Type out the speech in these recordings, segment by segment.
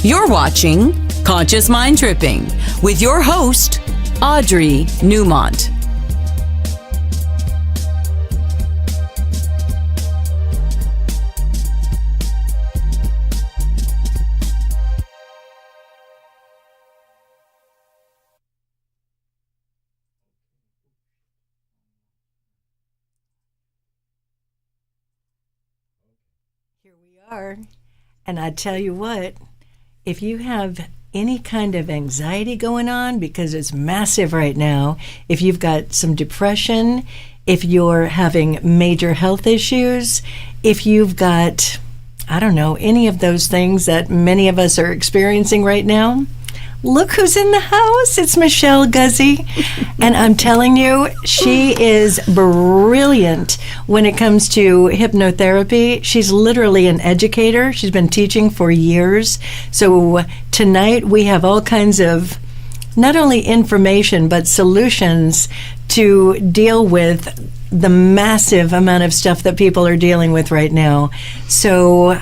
You're watching Conscious Mind Tripping with your host, Audrey Newmont. Here we are. And I tell you what, if you have any kind of anxiety going on, because it's massive right now, if you've got some depression, if you're having major health issues, if you've got, I don't know, any of those things that many of us are experiencing right now, look who's in the house. It's Michele Guzy. And I'm telling you, she is brilliant when it comes to hypnotherapy. She's literally an educator. She's been teaching for years. So tonight we have all kinds of not only information, but solutions to deal with the massive amount of stuff that people are dealing with right now. So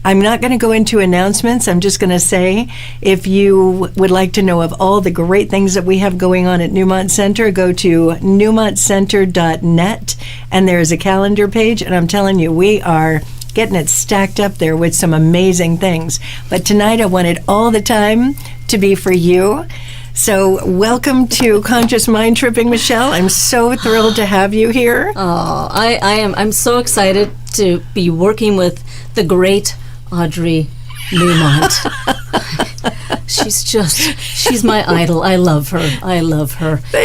I'm not going to go into announcements. I'm just going to say, if you would like to know of all the great things that we have going on at Newmont Center, go to newmontcenter.net, and there's a calendar page, and I'm telling you, we are getting it stacked up there with some amazing things. But tonight I wanted all the time to be for you. So welcome to Conscious Mind Tripping, Michele. I'm so thrilled to have you here. Oh, I'm so excited to be working with the great Audrey Newmont. She's my idol. I love her. I'm going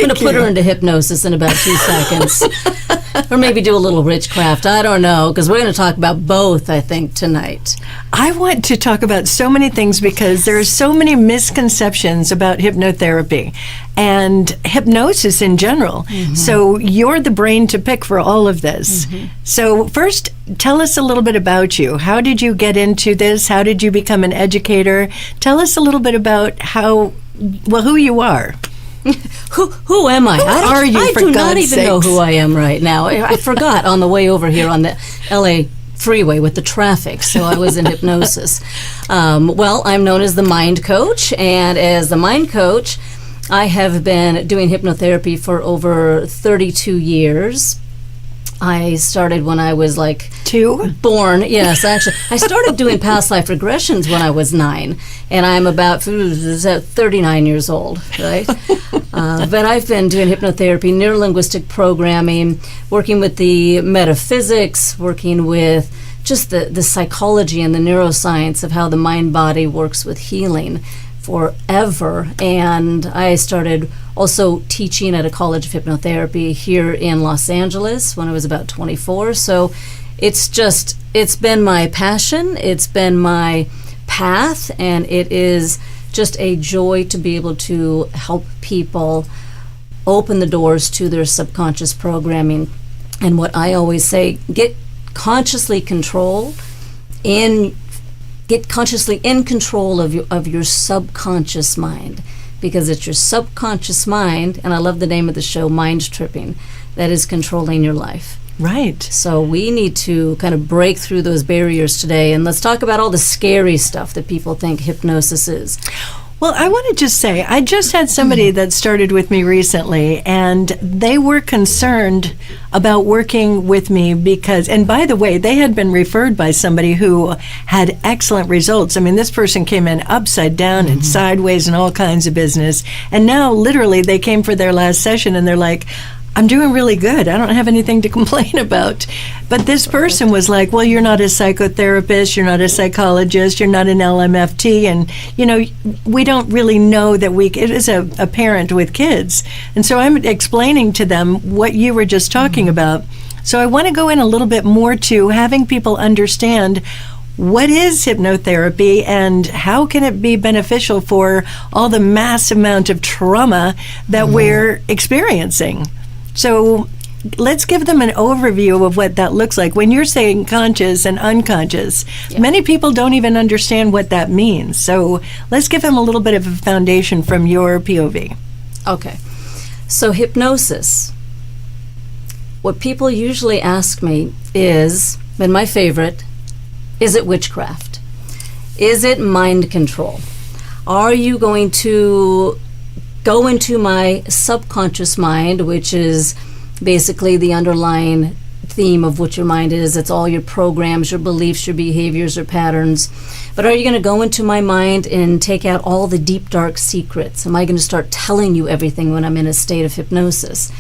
to put her into hypnosis in about 2 seconds. Or maybe do a little witchcraft. I don't know, because we're going to talk about both, I think, tonight. I want to talk about so many things because there are so many misconceptions about hypnotherapy and hypnosis in general. Mm-hmm. So you're the brain to pick for all of this. Mm-hmm. So first, tell us a little bit about you. How did you get into this? How did you become an educator? Tell us a little bit about who you are. Who am I? I do not even know who I am right now. I forgot on the way over here on the LA freeway with the traffic, so I was in hypnosis. Well, I'm known as the Mind Coach, and as the Mind Coach, I have been doing hypnotherapy for over 32 years. I started when I was like 2? Born. Yes, actually. I started doing past life regressions when I was 9, and I'm about 39 years old, right? But I've been doing hypnotherapy, neurolinguistic programming, working with the metaphysics, working with just the psychology and the neuroscience of how the mind-body works with healing forever. And I started also teaching at a college of hypnotherapy here in Los Angeles when I was about 24. So it's been my passion, it's been my path, and it is just a joy to be able to help people open the doors to their subconscious programming. And what I always say, get consciously in control of your subconscious mind, because it's your subconscious mind, and I love the name of the show, Mind Tripping, that is controlling your life. Right. So we need to kind of break through those barriers today, and let's talk about all the scary stuff that people think hypnosis is. Well, I want to just say, I just had somebody that started with me recently, and they were concerned about working with me because, and by the way, they had been referred by somebody who had excellent results. I mean, this person came in upside down and sideways and all kinds of business, and now literally they came for their last session and they're like, I'm doing really good. I don't have anything to complain about. But this person was like, well, you're not a psychotherapist, you're not a psychologist, you're not an LMFT, and, we don't really know that it is a parent with kids. And so I'm explaining to them what you were just talking about. So I want to go in a little bit more to having people understand what is hypnotherapy and how can it be beneficial for all the mass amount of trauma that we're experiencing. So let's give them an overview of what that looks like. When you're saying conscious and unconscious, many people don't even understand what that means. So let's give them a little bit of a foundation from your POV. Okay. So hypnosis. What people usually ask me is, and my favorite, is it witchcraft? Is it mind control? Are you going to go into my subconscious mind, which is basically the underlying theme of what your mind is? It's all your programs, your beliefs, your behaviors, your patterns. But are you going to go into my mind and take out all the deep, dark secrets? Am I going to start telling you everything when I'm in a state of hypnosis?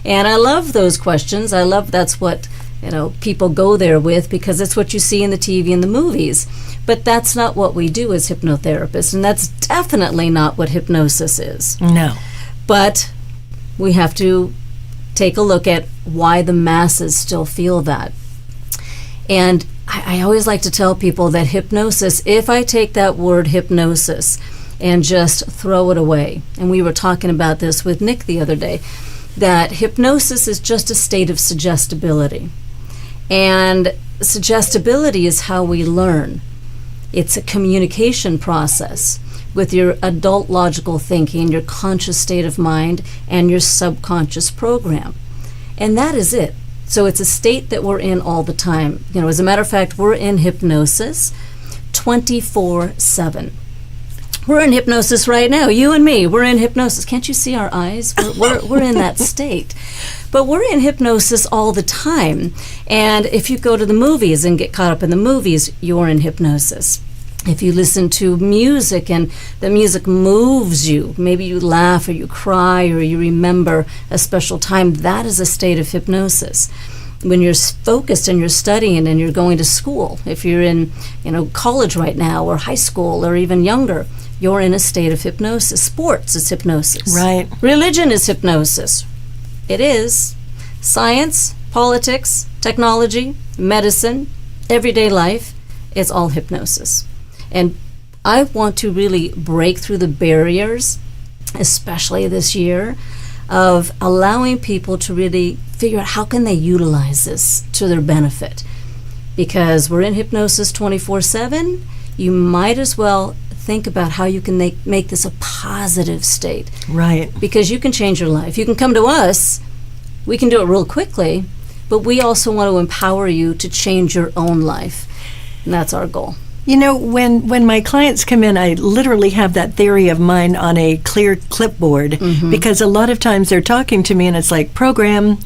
And I love those questions. I love that's what people go there with, because it's what you see in the TV and the movies. But that's not what we do as hypnotherapists, and that's definitely not what hypnosis is. No. But we have to take a look at why the masses still feel that. And I always like to tell people that hypnosis, if I take that word hypnosis and just throw it away, and we were talking about this with Nick the other day, that hypnosis is just a state of suggestibility. And suggestibility is how we learn. It's a communication process with your adult logical thinking, your conscious state of mind, and your subconscious program. And that is it. So it's a state that we're in all the time. As a matter of fact, we're in hypnosis 24/7. We're in hypnosis right now. You and me, we're in hypnosis. Can't you see our eyes? We're in that state. But we're in hypnosis all the time. And if you go to the movies and get caught up in the movies, you're in hypnosis. If you listen to music and the music moves you, maybe you laugh or you cry or you remember a special time, that is a state of hypnosis. When you're focused and you're studying and you're going to school, if you're in college right now or high school or even younger, you're in a state of hypnosis. Sports is hypnosis. Right. Religion is hypnosis. It is. Science, politics, technology, medicine, everyday life, it's all hypnosis. And I want to really break through the barriers, especially this year, of allowing people to really figure out how can they utilize this to their benefit. Because we're in hypnosis 24/7, you might as well think about how you can make this a positive state. Right. Because you can change your life. You can come to us, we can do it real quickly, but we also want to empower you to change your own life. And that's our goal. When my clients come in, I literally have that theory of mine on a clear clipboard, because a lot of times they're talking to me and it's like, program,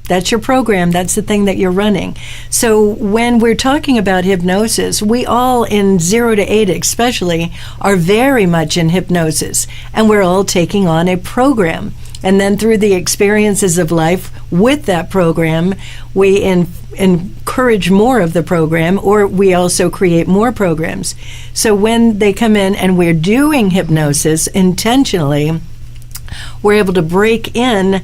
that's your program, that's the thing that you're running. So when we're talking about hypnosis, we all in 0 to 8 especially are very much in hypnosis, and we're all taking on a program. And then through the experiences of life with that program, we encourage more of the program, or we also create more programs. So when they come in and we're doing hypnosis intentionally, we're able to break in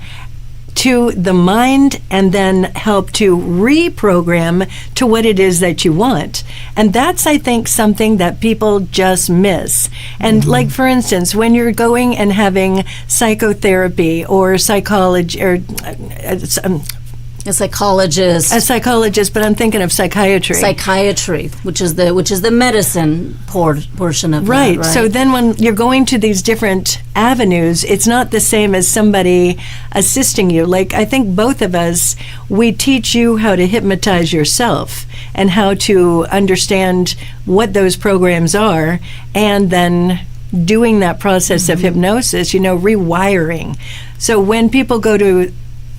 to the mind and then help to reprogram to what it is that you want. And that's, I think, something that people just miss. And like, for instance, when you're going and having psychotherapy or psychology or A psychologist, but I'm thinking of psychiatry. Psychiatry, which is the medicine portion of right. that, right? So then when you're going to these different avenues, it's not the same as somebody assisting you. Like, I think both of us, we teach you how to hypnotize yourself and how to understand what those programs are, and then doing that process of hypnosis, rewiring. So when people go to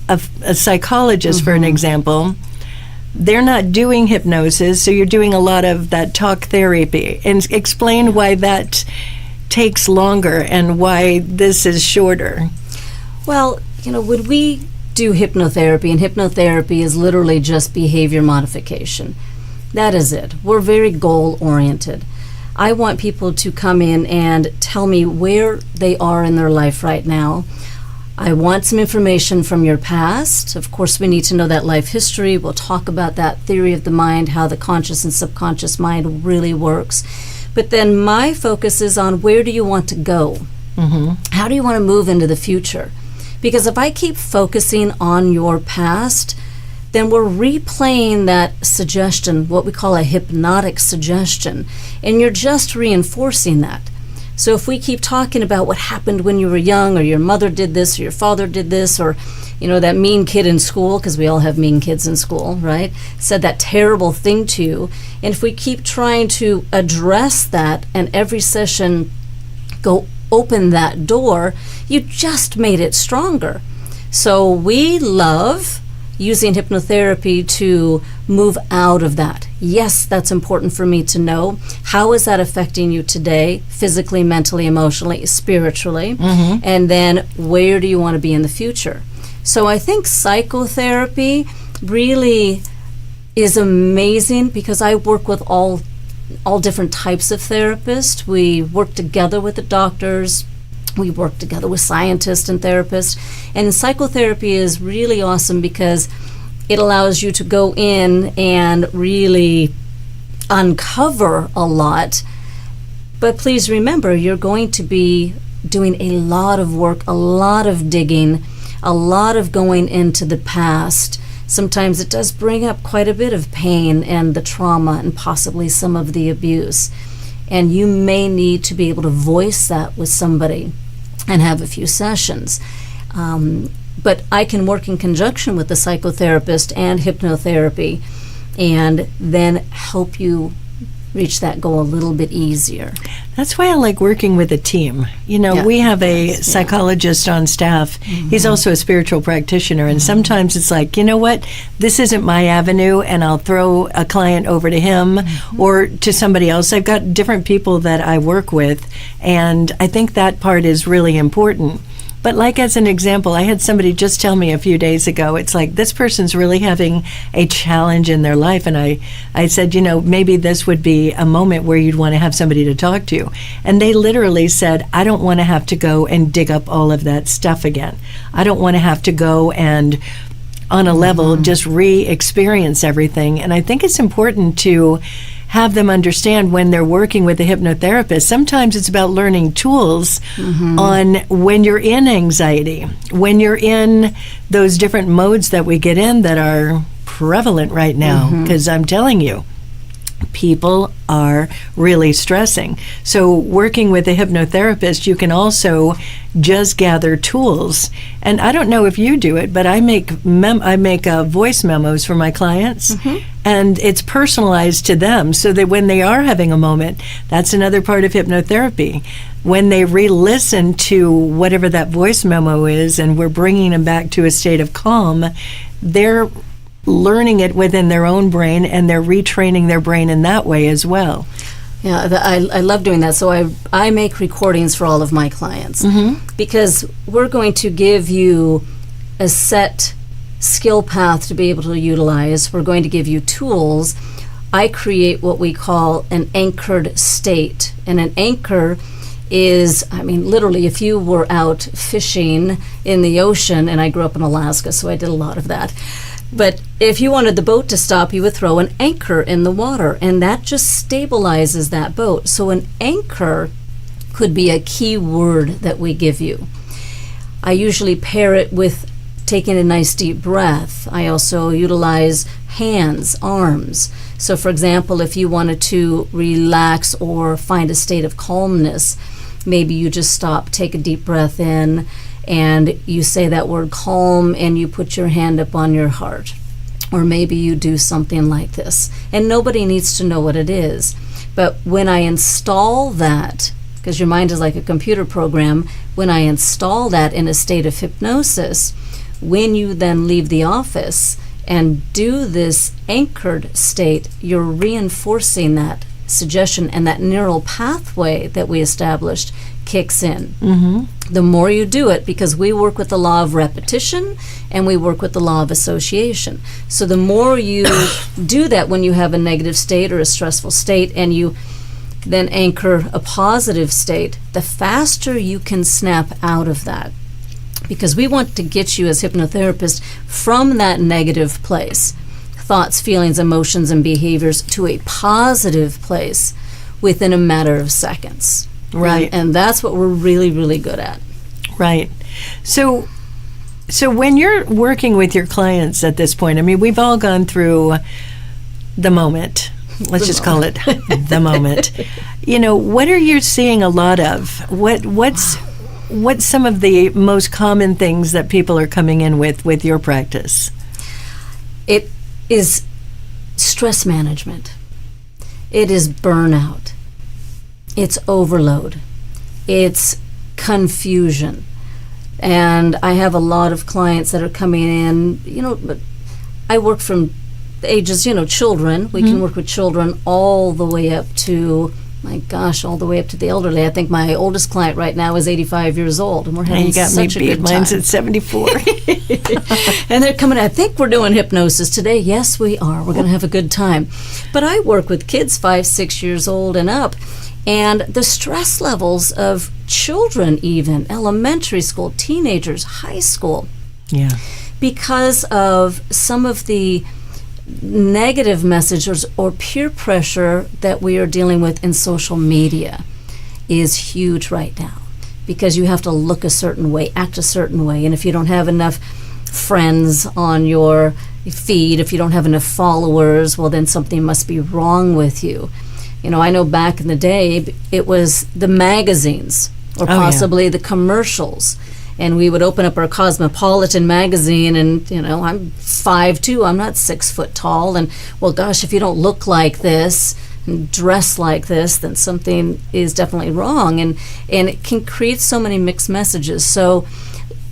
a psychologist, for an example, they're not doing hypnosis, so you're doing a lot of that talk therapy. And explain why that takes longer and why this is shorter. Well, when we do hypnotherapy, and hypnotherapy is literally just behavior modification. That is it. We're very goal-oriented. I want people to come in and tell me where they are in their life right now. I want some information from your past. Of course, we need to know that life history. We'll talk about that theory of the mind, how the conscious and subconscious mind really works. But then my focus is on, where do you want to go? How do you want to move into the future? Because if I keep focusing on your past, then we're replaying that suggestion, what we call a hypnotic suggestion, and you're just reinforcing that. So if we keep talking about what happened when you were young, or your mother did this, or your father did this, or that mean kid in school, because we all have mean kids in school, right, said that terrible thing to you, and if we keep trying to address that and every session go open that door, you just made it stronger. So we love using hypnotherapy to move out of that. Yes, that's important for me to know. How is that affecting you today, physically, mentally, emotionally, spiritually? Mm-hmm. And then where do you want to be in the future? So I think psychotherapy really is amazing, because I work with all different types of therapists. We work together with the doctors. We work together with scientists and therapists. And psychotherapy is really awesome because it allows you to go in and really uncover a lot. But please remember, you're going to be doing a lot of work, a lot of digging, a lot of going into the past. Sometimes it does bring up quite a bit of pain and the trauma and possibly some of the abuse. And you may need to be able to voice that with somebody and have a few sessions. But I can work in conjunction with the psychotherapist and hypnotherapy, and then help you reach that goal a little bit easier. That's why I like working with a team. We have a psychologist on staff. Mm-hmm. He's also a spiritual practitioner, and sometimes it's like, you know what, this isn't my avenue, and I'll throw a client over to him or to somebody else. I've got different people that I work with, and I think that part is really important. But like, as an example, I had somebody just tell me a few days ago, it's like, this person's really having a challenge in their life. And I said, maybe this would be a moment where you'd want to have somebody to talk to. And they literally said, I don't want to have to go and dig up all of that stuff again. I don't want to have to go and, on a level, just re-experience everything. And I think it's important to have them understand, when they're working with a hypnotherapist, sometimes it's about learning tools on when you're in anxiety, when you're in those different modes that we get in that are prevalent right now. Because I'm telling you, people are really stressing. So working with a hypnotherapist, you can also just gather tools. And I don't know if you do it, but I make voice memos for my clients, and it's personalized to them, so that when they are having a moment, that's another part of hypnotherapy. When they re-listen to whatever that voice memo is, and we're bringing them back to a state of calm, they're learning it within their own brain, and they're retraining their brain in that way as well. Yeah, I love doing that. So I make recordings for all of my clients, because we're going to give you a set skill path to be able to utilize. We're going to give you tools. I create what we call an anchored state. And an anchor is, literally, if you were out fishing in the ocean, and I grew up in Alaska, so I did a lot of that. But if you wanted the boat to stop, you would throw an anchor in the water, and that just stabilizes that boat. So an anchor could be a key word that we give you. I usually pair it with taking a nice deep breath. I also utilize hands, arms. So for example, if you wanted to relax or find a state of calmness, maybe you just stop, take a deep breath in, and you say that word calm, and you put your hand up on your heart. Or maybe you do something like this. And nobody needs to know what it is. But when I install that, because your mind is like a computer program, when I install that in a state of hypnosis, when you then leave the office and do this anchored state, you're reinforcing that suggestion, and that neural pathway that we established kicks in. The more you do it, because we work with the law of repetition and we work with the law of association. So the more you do that when you have a negative state or a stressful state, and you then anchor a positive state, the faster you can snap out of that. Because we want to get you as hypnotherapists from that negative place, thoughts, feelings, emotions, and behaviors, to a positive place within a matter of seconds. Right. And that's what we're really, really good at. Right. So when you're working with your clients at this point, we've all gone through the moment let's just call it the moment. What are you seeing a lot of? What's some of the most common things that people are coming in with your practice? It is stress management. It is burnout. It's overload. It's confusion. And I have a lot of clients that are coming in, I work from the ages, children. We can work with children all the way up to, all the way up to the elderly. I think my oldest client right now is 85 years old, and we're having such a good time. Mine's at 74. And they're coming, I think we're doing hypnosis today. Yes, we are. We're going to have a good time. But I work with kids 5, 6 years old and up. And the stress levels of children, even elementary school, teenagers, high school, because of some of the negative messages or peer pressure that we are dealing with in social media is huge right now, because you have to look a certain way, act a certain way, and if you don't have enough friends on your feed, if you don't have enough followers, well, then something must be wrong with you. I know back in the day, it was the magazines or possibly the commercials. And we would open up our Cosmopolitan magazine, and, I'm 5'2", I'm not 6 foot tall. And, well, gosh, if you don't look like this and dress like this, then something is definitely wrong. And it can create so many mixed messages. So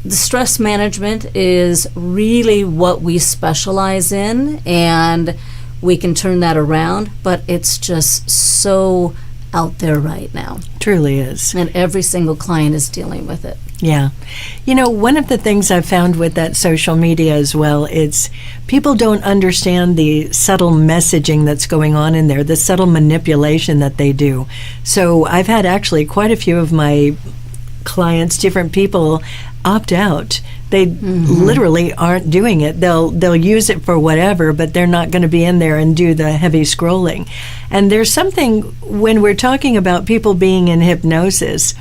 the stress management is really what we specialize in, and we can turn that around, but it's just so out there right now. Truly is. And every single client is dealing with it. Yeah. One of the things I've found with that social media as well, it's people don't understand the subtle messaging that's going on in there, the subtle manipulation that they do. So I've had actually quite a few of my clients, different people, opt out. They literally aren't doing it. They'll use it for whatever, but they're not going to be in there and do the heavy scrolling. And there's something, when we're talking about people being in hypnosis,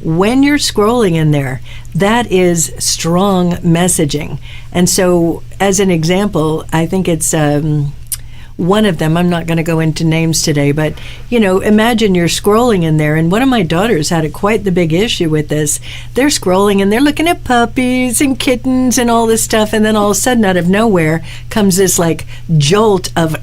when you're scrolling in there, that is strong messaging. And so, as an example, I think it's one of them, I'm not going to go into names today, but, imagine you're scrolling in there, and one of my daughters had quite the big issue with this. They're scrolling, and they're looking at puppies and kittens and all this stuff, and then all of a sudden, out of nowhere, comes this, jolt of,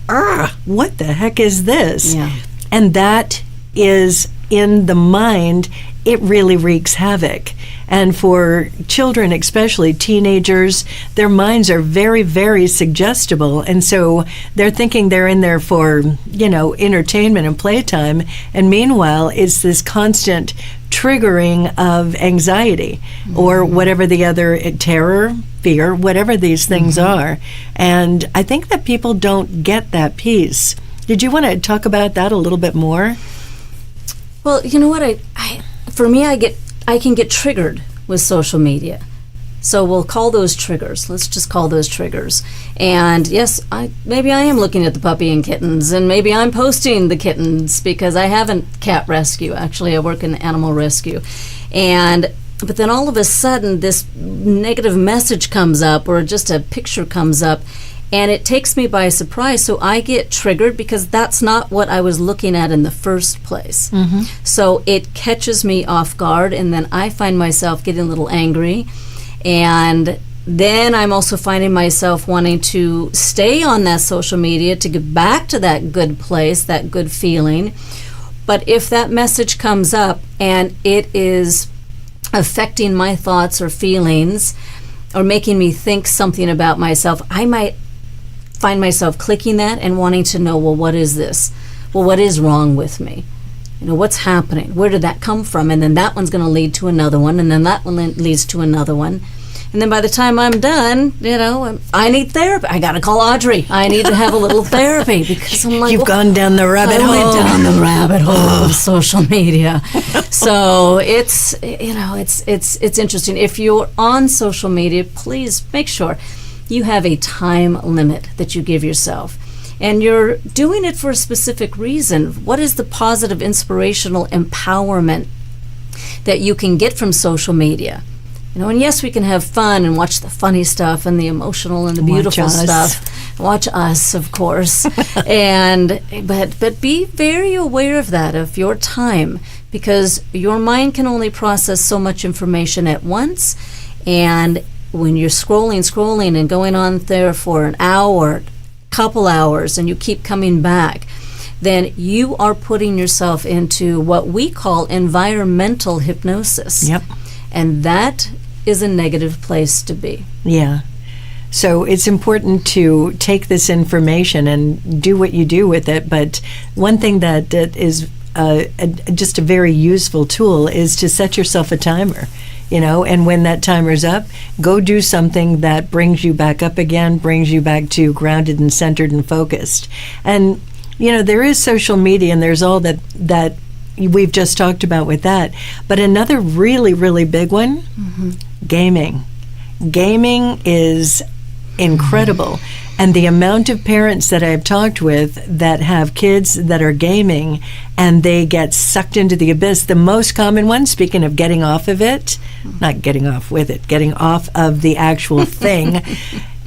what the heck is this? Yeah. And that is, in the mind, it really wreaks havoc. And for children, especially teenagers, their minds are very, very suggestible. And so they're thinking they're in there for, entertainment and playtime. And meanwhile, it's this constant triggering of anxiety or whatever the other, terror, fear, whatever these things are. And I think that people don't get that piece. Did you want to talk about that a little bit more? Well, you know what? I can get triggered with social media. So we'll call those triggers. Let's just call those triggers. And yes, maybe I am looking at the puppy and kittens, and maybe I'm posting the kittens because I have a cat rescue. Actually, I work in animal rescue. But then all of a sudden, this negative message comes up, or just a picture comes up, and it takes me by surprise. So I get triggered because that's not what I was looking at in the first place. So it catches me off guard, and then I find myself getting a little angry. And then I'm also finding myself wanting to stay on that social media to get back to that good place, that good feeling. But if that message comes up and it is affecting my thoughts or feelings or making me think something about myself, I might find myself clicking that and wanting to know, well, what is this? Well, what is wrong with me? What's happening? Where did that come from? And then that one's going to lead to another one, and then that one leads to another one. And then by the time I'm done, I need therapy. I got to call Audrey. I need to have a little therapy because I'm like, you've gone down the rabbit hole. I went down the rabbit hole of social media. So it's interesting. If you're on social media, please make sure you have a time limit that you give yourself. And you're doing it for a specific reason. What is the positive, inspirational empowerment that you can get from social media? And yes, we can have fun and watch the funny stuff and the emotional and the beautiful stuff. watch us, of course, and but be very aware of that, of your time, because your mind can only process so much information at once, and when you're scrolling and going on there for an hour, couple hours, and you keep coming back, then you are putting yourself into what we call environmental hypnosis. Yep. And that is a negative place to be. Yeah. So it's important to take this information and do what you do with it. But one thing that is just a very useful tool is to set yourself a timer. And when that timer's up, go do something that brings you back up again, brings you back to grounded and centered and focused. And, there is social media, and there's all that we've just talked about with that. But another really, really big one, gaming. Gaming is incredible. And the amount of parents that I've talked with that have kids that are gaming and they get sucked into the abyss, the most common one, speaking of getting off of it, not getting off with it, getting off of the actual thing,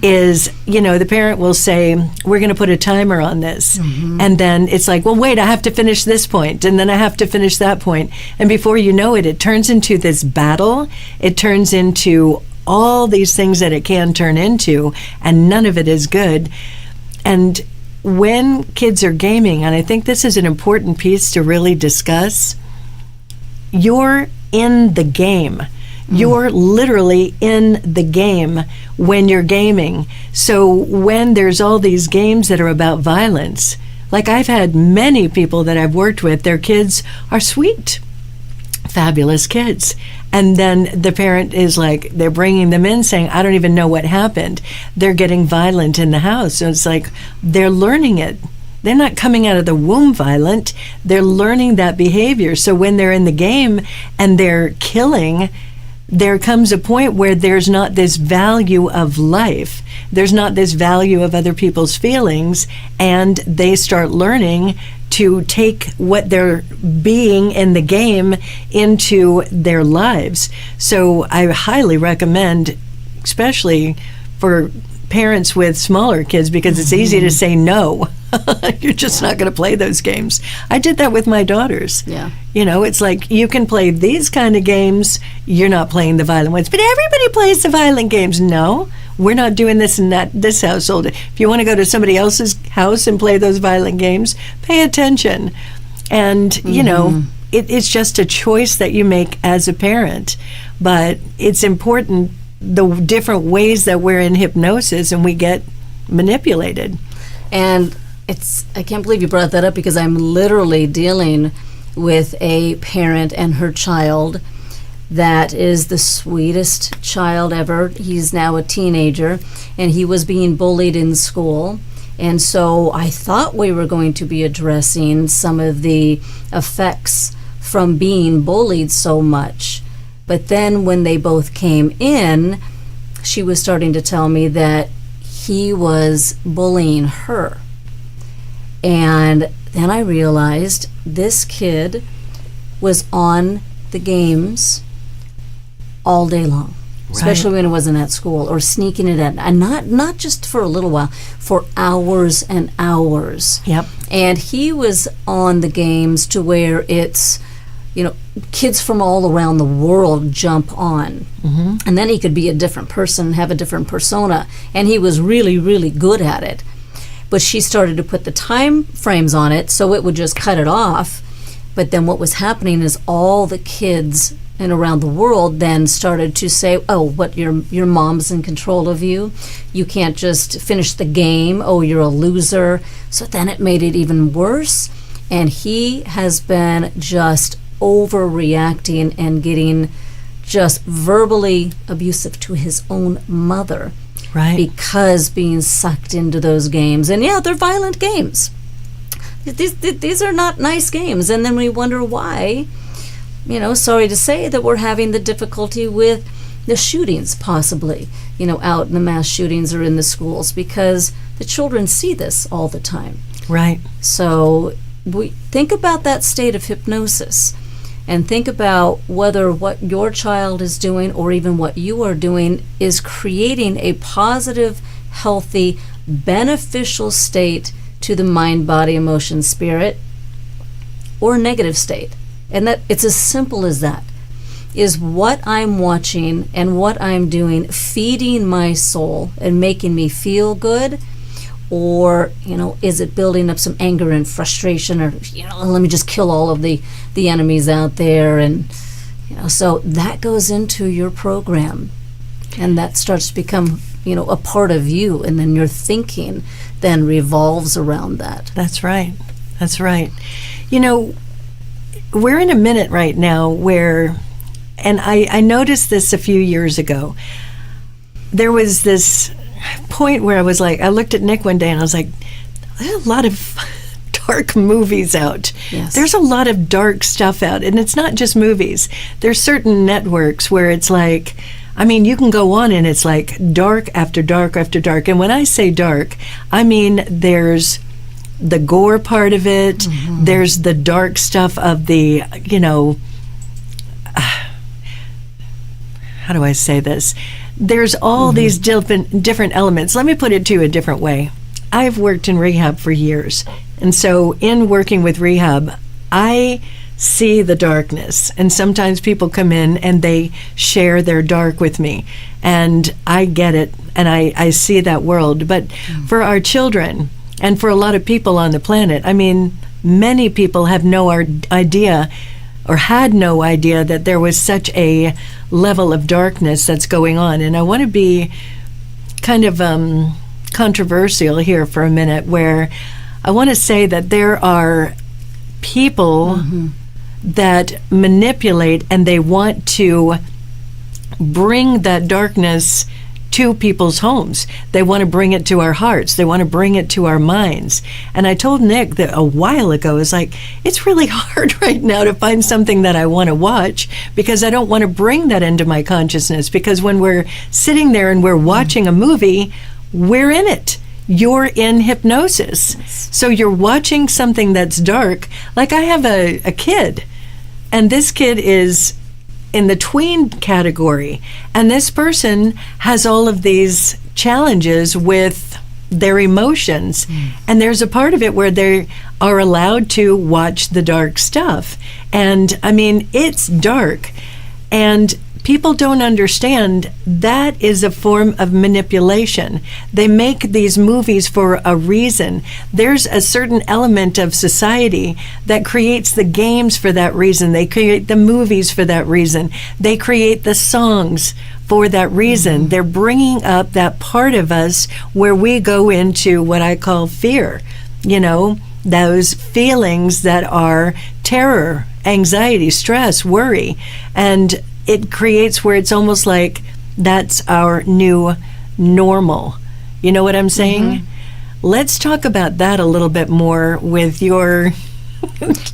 is, the parent will say, we're going to put a timer on this. And then it's like, well, wait, I have to finish this point, and then I have to finish that point. And before you know it, it turns into this battle. It turns into all these things that it can turn into, and none of it is good. And when kids are gaming, and I think this is an important piece to really discuss, you're in the game. You're literally in the game when you're gaming. So when there's all these games that are about violence, like I've had many people that I've worked with, their kids are sweet, fabulous kids. And then the parent is like, they're bringing them in saying, I don't even know what happened. They're getting violent in the house. So it's like, they're learning it. They're not coming out of the womb violent. They're learning that behavior. So when they're in the game and they're killing, there comes a point where there's not this value of life. There's not this value of other people's feelings. And they start learning to take what they're being in the game into their lives. So I highly recommend, especially for parents with smaller kids, because it's easy to say no. You're just not going to play those games. I did that with my daughters. Yeah. It's like, you can play these kind of games, you're not playing the violent ones. But everybody plays the violent games. No, we're not doing this in this household. If you want to go to somebody else's house and play those violent games, pay attention. And, it's just a choice that you make as a parent. But it's important, the different ways that we're in hypnosis and we get manipulated. And I can't believe you brought that up, because I'm literally dealing with a parent and her child that is the sweetest child ever. He's now a teenager, and he was being bullied in school. And so I thought we were going to be addressing some of the effects from being bullied so much. But then when they both came in, she was starting to tell me that he was bullying her. And then I realized this kid was on the games all day long, especially when it wasn't at school, or sneaking it in, and not just for a little while, for hours and hours. Yep. And he was on the games to where it's, kids from all around the world jump on. And then he could be a different person, have a different persona, and he was really, really good at it. But she started to put the time frames on it so it would just cut it off. But then what was happening is all the kids and around the world then started to say, oh, what, your mom's in control of you? You can't just finish the game. Oh, you're a loser. So then it made it even worse. And he has been just overreacting and getting just verbally abusive to his own mother. Right. Because being sucked into those games. And yeah, they're violent games. These are not nice games. And then we wonder why, sorry to say, that we're having the difficulty with the shootings, possibly, out in the mass shootings or in the schools, because the children see this all the time. Right. So we think about that state of hypnosis, and think about whether what your child is doing or even what you are doing is creating a positive, healthy, beneficial state to the mind, body, emotion, spirit, or negative state. And that it's as simple as that. Is what I'm watching and what I'm doing feeding my soul and making me feel good? Or, is it building up some anger and frustration, or, let me just kill all of the enemies out there? And, so that goes into your program, and that starts to become, a part of you, and then your thinking then revolves around that. That's right. That's right. We're in a minute right now where, and I noticed this a few years ago, there was this point where I looked at Nick one day and I was like, there's a lot of dark movies out. Yes. There's a lot of dark stuff out, and it's not just movies. There's certain networks where it's like, you can go on and it's like dark after dark after dark. And when I say dark, I mean there's the gore part of it. Mm-hmm. There's the dark stuff of the, how do I say this? There's all these different elements. Let me put it to you a different way. I've worked in rehab for years. And so in working with rehab, I see the darkness. And sometimes people come in and they share their dark with me. And I get it. And I see that world. But for our children and for a lot of people on the planet, many people have no idea or had no idea that there was such a level of darkness that's going on. And I want to be kind of controversial here for a minute, where I want to say that there are people that manipulate, and they want to bring that darkness to people's homes. They want to bring it to our hearts. They want to bring it to our minds. And I told Nick that a while ago, it's really hard right now to find something that I want to watch, because I don't want to bring that into my consciousness. Because when we're sitting there and we're watching a movie, we're in it. You're in hypnosis. So you're watching something that's dark. Like, I have a kid, and this kid is in the tween category, and this person has all of these challenges with their emotions, and there's a part of it where they are allowed to watch the dark stuff, and it's dark, and people don't understand that is a form of manipulation. They make these movies for a reason. There's a certain element of society that creates the games for that reason. They create the movies for that reason. They create the songs for that reason. They're bringing up that part of us where we go into what I call fear. Those feelings that are terror, anxiety, stress, worry, and it creates where it's almost like that's our new normal. You know what I'm saying? Let's talk about that a little bit more with your...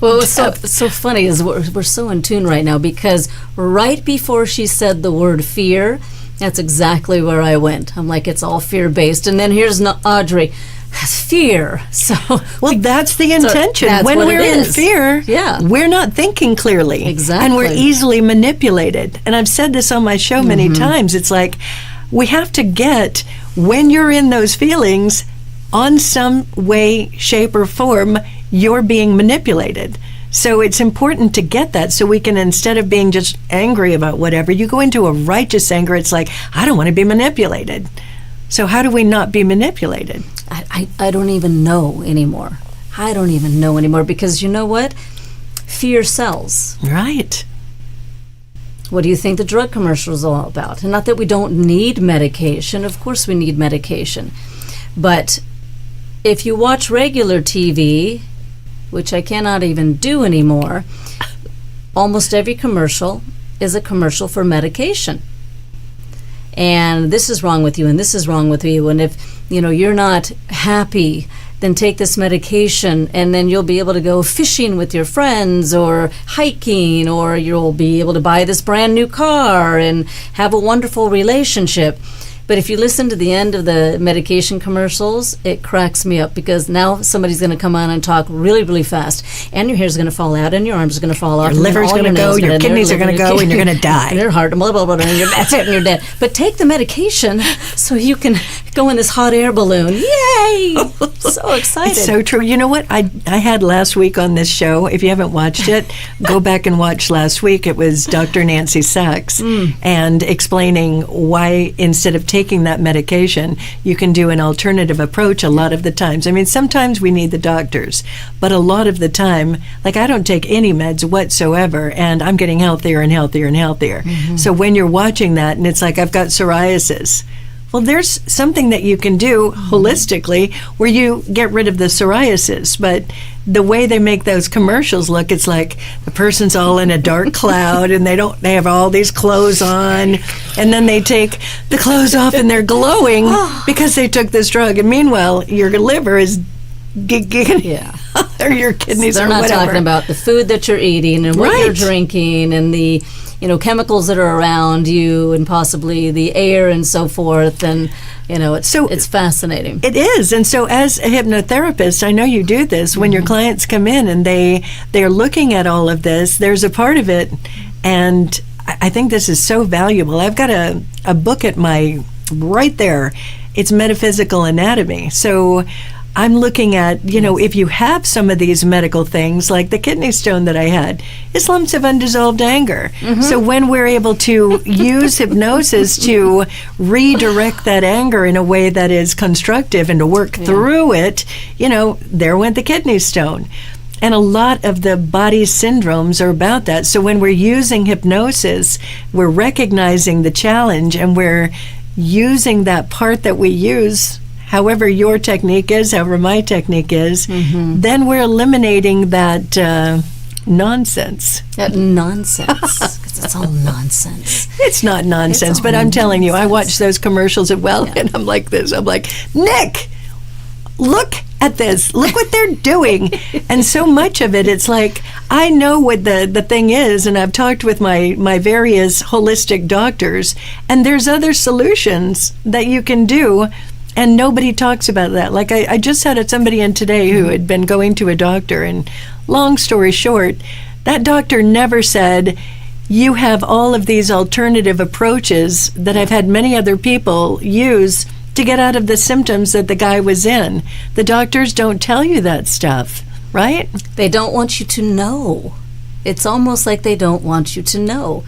Well, what's so funny is we're so in tune right now, because right before she said the word fear, that's exactly where I went. I'm like, it's all fear-based. And then here's Audrey. Fear. So that's the intention. That's when we're in fear, we're not thinking clearly. Exactly. And we're easily manipulated. And I've said this on my show many times. It's like, we have to get, when you're in those feelings, on some way, shape, or form, you're being manipulated. So it's important to get that, so we can, instead of being just angry about whatever, you go into a righteous anger. It's like, I don't want to be manipulated. So how do we not be manipulated? I don't even know anymore. I don't even know anymore, because you know what? Fear sells. Right. What do you think the drug commercial is all about? And not that we don't need medication. Of course we need medication. But if you watch regular TV, which I cannot even do anymore, almost every commercial is a commercial for medication. And this is wrong with you, and this is wrong with you. And if, you're not happy, then take this medication, and then you'll be able to go fishing with your friends, or hiking, or you'll be able to buy this brand new car and have a wonderful relationship. But if you listen to the end of the medication commercials, it cracks me up, because now somebody's going to come on and talk really, really fast, and your hair's going to fall out, and your arms are going to fall off. Your liver's going to go, your kidneys are going to go, and you're going to die. And your heart, blah, blah, blah, and that's it, and you're dead. But take the medication so you can go in this hot air balloon. Yay! So excited. It's so true. You know what? I had last week on this show, if you haven't watched it, go back and watch last week. It was Dr. Nancy Sachs, and explaining why instead of taking that medication, you can do an alternative approach a lot of the times. I mean, sometimes we need the doctors, but a lot of the time, like I don't take any meds whatsoever, and I'm getting healthier and healthier and healthier. So when you're watching that and it's like, I've got psoriasis, well, there's something that you can do holistically where you get rid of the psoriasis. But the way they make those commercials look, it's like the person's all in a dark cloud and they have all these clothes on, and then they take the clothes off and they're glowing because they took this drug. And meanwhile, your liver is or your kidneys so or whatever. They're not talking about the food that you're eating and what you're drinking and the chemicals that are around you and possibly the air and so forth. And, it's fascinating. It is. And so as a hypnotherapist, I know you do this, when your clients come in and they're looking at all of this, there's a part of it, and I think this is so valuable. I've got a book at right there. It's Metaphysical Anatomy. So I'm looking at, if you have some of these medical things, like the kidney stone that I had, it's lumps of undissolved anger. So when we're able to use hypnosis to redirect that anger in a way that is constructive and to work through it, there went the kidney stone. And a lot of the body syndromes are about that. So when we're using hypnosis, we're recognizing the challenge and we're using that part that we use, however your technique is, however my technique is, then we're eliminating that nonsense. That nonsense, because it's all nonsense. It's not nonsense, but I'm telling you, I watch those commercials and I'm like this. I'm like, Nick, look at this. Look what they're doing. And so much of it, it's like, I know what the thing is, and I've talked with my various holistic doctors, and there's other solutions that you can do. And nobody talks about that. Like I just had somebody in today who had been going to a doctor, and long story short, that doctor never said, you have all of these alternative approaches that I've had many other people use to get out of the symptoms that the guy was in. The doctors don't tell you that stuff, right? They don't want you to know. It's almost like they don't want you to know.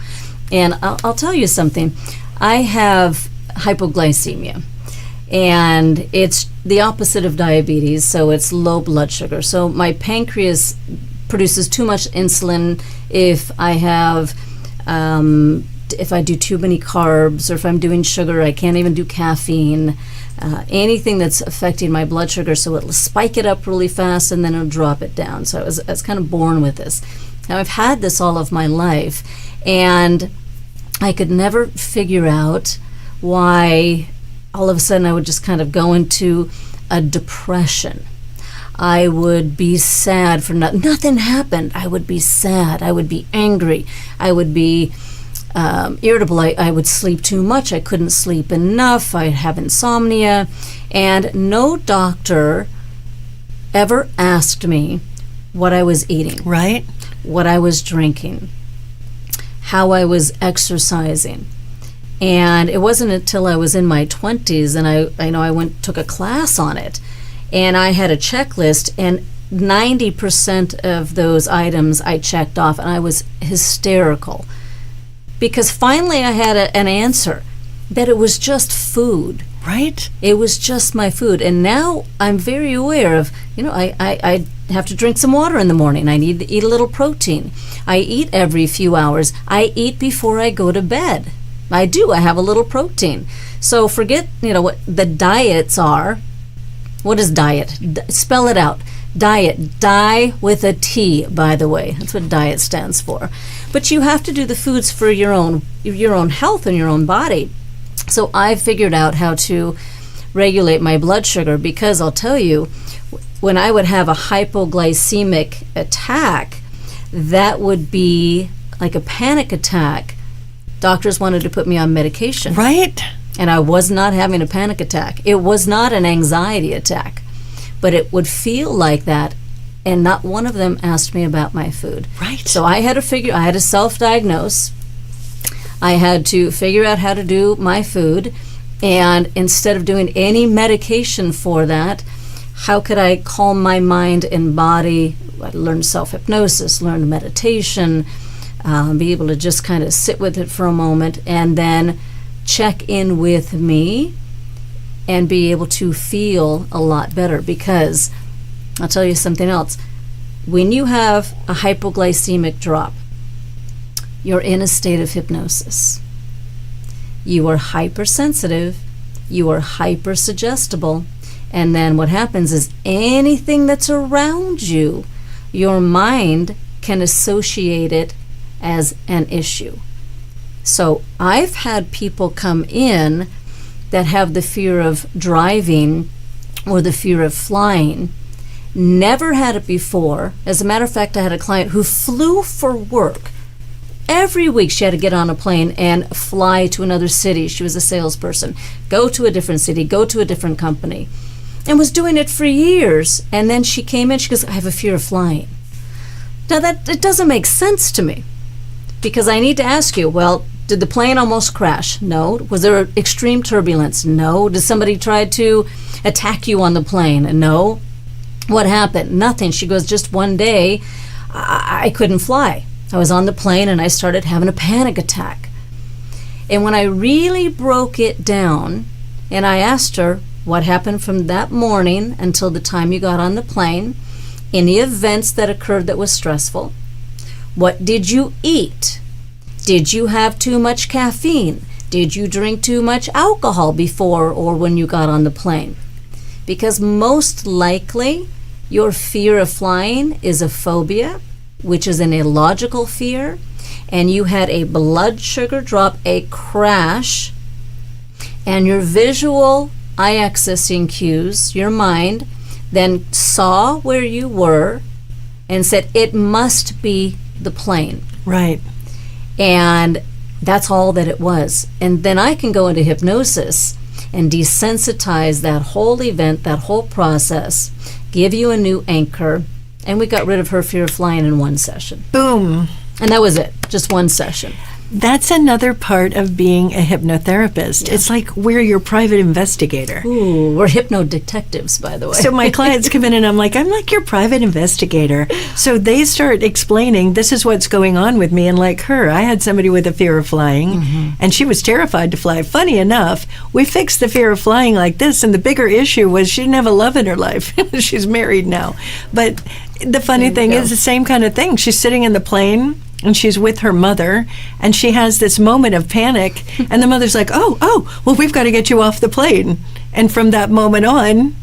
And I'll tell you something. I have hypoglycemia. And it's the opposite of diabetes, so it's low blood sugar. So my pancreas produces too much insulin if I have, if I do too many carbs, or if I'm doing sugar. I can't even do caffeine, anything that's affecting my blood sugar. So it'll spike it up really fast and then it'll drop it down. So I was kind of born with this. Now I've had this all of my life, and I could never figure out why all of a sudden I would just kind of go into a depression. I would be sad for nothing happened. I would be sad. I would be angry. I would be irritable. I would sleep too much. I couldn't sleep enough. I'd have insomnia. And no doctor ever asked me what I was eating. Right. What I was drinking. How I was exercising. And it wasn't until I was in my 20s, and I took a class on it, and I had a checklist, and 90% of those items I checked off, and I was hysterical. Because finally I had an answer, that it was just food. Right. It was just my food. And now I'm very aware of, I have to drink some water in the morning. I need to eat a little protein. I eat every few hours. I eat before I go to bed. I do. I have a little protein. So forget, what the diets are. What is diet? Spell it out. Diet. Die with a T, by the way. That's what diet stands for. But you have to do the foods for your own health and your own body. So I figured out how to regulate my blood sugar, because I'll tell you, when I would have a hypoglycemic attack, that would be like a panic attack. Doctors wanted to put me on medication. Right. And I was not having a panic attack. It was not an anxiety attack, but it would feel like that. And not one of them asked me about my food. Right. So I had to self-diagnose. I had to figure out how to do my food. And instead of doing any medication for that, how could I calm my mind and body? I learned self-hypnosis, learned meditation, be able to just kind of sit with it for a moment and then check in with me and be able to feel a lot better. Because I'll tell you something else. When you have a hypoglycemic drop, you're in a state of hypnosis. You are hypersensitive, you are hypersuggestible, and then what happens is anything that's around you, your mind can associate it as an issue. So I've had people come in that have the fear of driving or the fear of flying, never had it before. As a matter of fact, I had a client who flew for work. Every week she had to get on a plane and fly to another city. She was a salesperson. Go to a different city, go to a different company. And was doing it for years. And then she came in, she goes, I have a fear of flying. Now it doesn't make sense to me. Because I need to ask you, well, did the plane almost crash? No. Was there extreme turbulence? No. Did somebody try to attack you on the plane? No. What happened? Nothing. She goes, just one day, I couldn't fly. I was on the plane and I started having a panic attack. And when I really broke it down and I asked her what happened from that morning until the time you got on the plane, any events that occurred that was stressful, what did you eat? Did you have too much caffeine? Did you drink too much alcohol before or when you got on the plane? Because most likely your fear of flying is a phobia, which is an illogical fear, and you had a blood sugar drop, a crash, and your visual eye accessing cues, your mind, then saw where you were and said, it must be the plane. Right. And that's all that it was. And then I can go into hypnosis and desensitize that whole event, that whole process, give you a new anchor, and we got rid of her fear of flying in one session. Boom. And that was it, just one session. That's another part of being a hypnotherapist. Yeah. It's like we're your private investigator. Ooh, we're hypno detectives, by the way. So my clients come in and I'm like your private investigator. So they start explaining, this is what's going on with me. And like her, I had somebody with a fear of flying, and she was terrified to fly. Funny enough, we fixed the fear of flying like this, and the bigger issue was she didn't have a love in her life. She's married now. But the funny thing is the same kind of thing. She's sitting in the plane, and she's with her mother, and she has this moment of panic, and the mother's like, oh, well, we've got to get you off the plane. And from that moment on,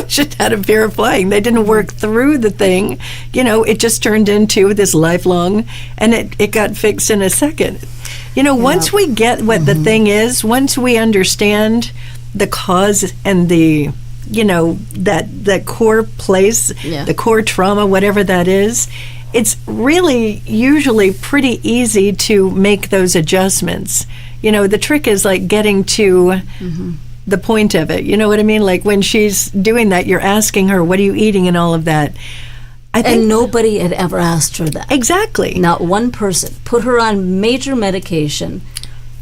she had a fear of flying. They didn't work through the thing. It just turned into this lifelong, and it got fixed in a second. Once we get what the thing is, once we understand the cause and the that core place, the core trauma, whatever that is, it's really usually pretty easy to make those adjustments. The trick is like getting to the point of it. You know what I mean? Like when she's doing that, you're asking her, what are you eating and all of that. And nobody had ever asked her that. Exactly. Not one person. Put her on major medication.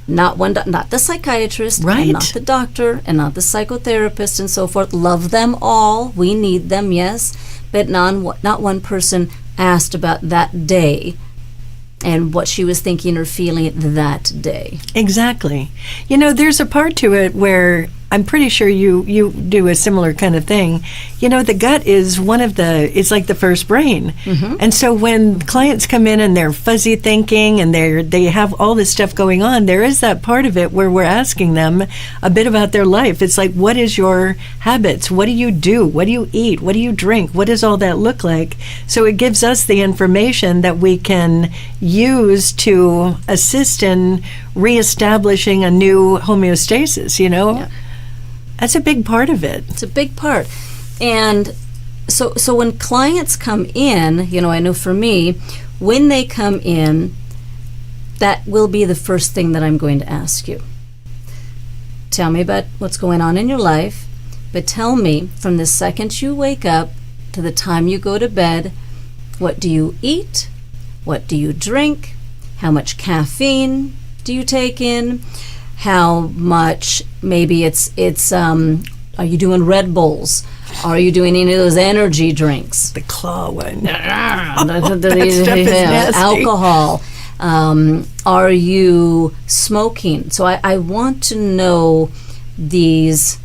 Not the psychiatrist, right, and not the doctor, and not the psychotherapist, and so forth. Love them all. We need them, yes. But not one person asked about that day and what she was thinking or feeling that day. Exactly. There's a part to it where I'm pretty sure you do a similar kind of thing. The gut is it's like the first brain. And so when clients come in and they're fuzzy thinking and they have all this stuff going on, there is that part of it where we're asking them a bit about their life. It's like, what is your habits? What do you do? What do you eat? What do you drink? What does all that look like? So it gives us the information that we can use to assist in reestablishing a new homeostasis, Yeah. That's a big part of it. It's a big part. And so when clients come in, I know for me, when they come in, that will be the first thing that I'm going to ask you. tell me about what's going on in your life, but tell me from the second you wake up to the time you go to bed, what do you eat? What do you drink? How much caffeine do you take in? How much, maybe it's are you doing Red Bulls? Are you doing any of those energy drinks? The claw one. That stuff is nasty. Alcohol. Are you smoking? So I want to know these,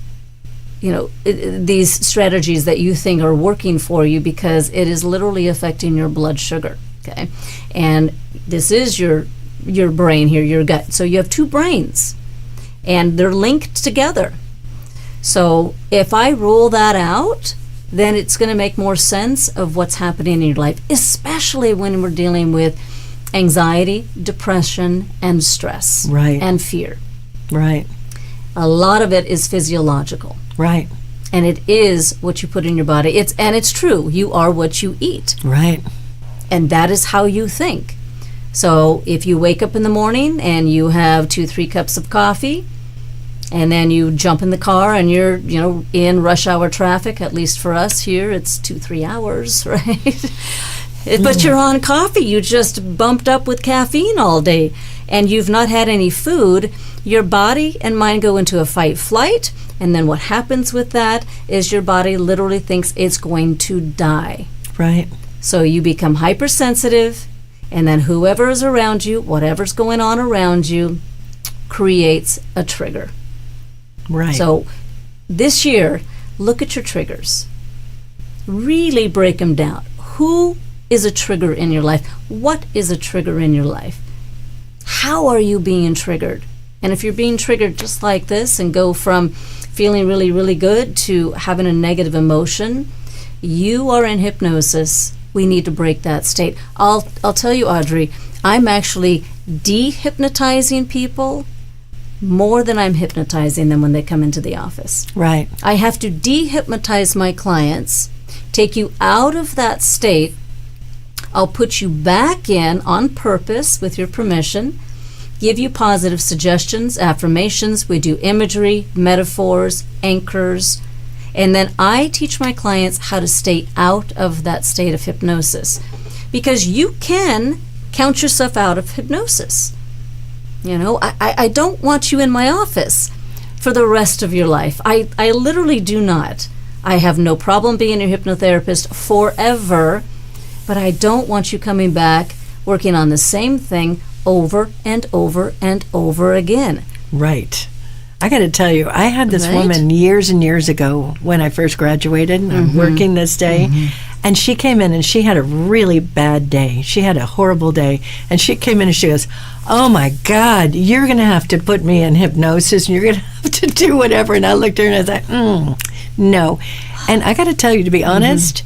these strategies that you think are working for you, because it is literally affecting your blood sugar. Okay, and this is your brain here, your gut. So you have two brains, and they're linked together. So if I rule that out, then it's going to make more sense of what's happening in your life, especially when we're dealing with anxiety, depression, and stress, right, and fear. Right. A lot of it is physiological. Right. And it is what you put in your body. It's true. You are what you eat. Right. And that is how you think. So if you wake up in the morning and you have 2-3 cups of coffee, and then you jump in the car and you're, in rush hour traffic, at least for us here, it's 2-3 hours, right? But you're on coffee. You just bumped up with caffeine all day, and you've not had any food. Your body and mind go into a fight flight, and then what happens with that is your body literally thinks it's going to die. Right. So you become hypersensitive, and then whoever is around you, whatever's going on around you, creates a trigger. Right. So this year, look at your triggers. Really break them down. Who is a trigger in your life? What is a trigger in your life? How are you being triggered? And if you're being triggered just like this and go from feeling really, really good to having a negative emotion, you are in hypnosis. We need to break that state. I'll tell you, Audrey, I'm actually de-hypnotizing people more than I'm hypnotizing them when they come into the office. Right. I have to de-hypnotize my clients, take you out of that state. I'll put you back in on purpose with your permission, give you positive suggestions, affirmations. We do imagery, metaphors, anchors, and then I teach my clients how to stay out of that state of hypnosis, because you can count yourself out of hypnosis. I don't want you in my office for the rest of your life. I literally do not. I have no problem being your hypnotherapist forever, but I don't want you coming back working on the same thing over and over and over again. Right. I got to tell you, I had this Right. woman years and years ago when I first graduated. I'm working this day. And she came in and she had a really bad day. She had a horrible day. And she came in and she goes, "Oh my God, you're going to have to put me in hypnosis and you're going to have to do whatever." And I looked at her and I thought, no. And I got to tell you, to be honest,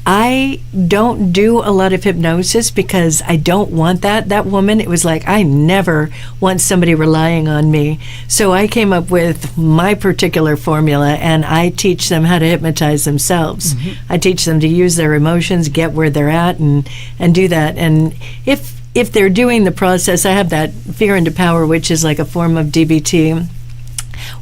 I don't do a lot of hypnosis because I don't want that. That woman, it was like, I never want somebody relying on me. So I came up with my particular formula, and I teach them how to hypnotize themselves. I teach them to use their emotions, get where they're at, and do that. And if they're doing the process, I have that Fear into Power, which is like a form of DBT.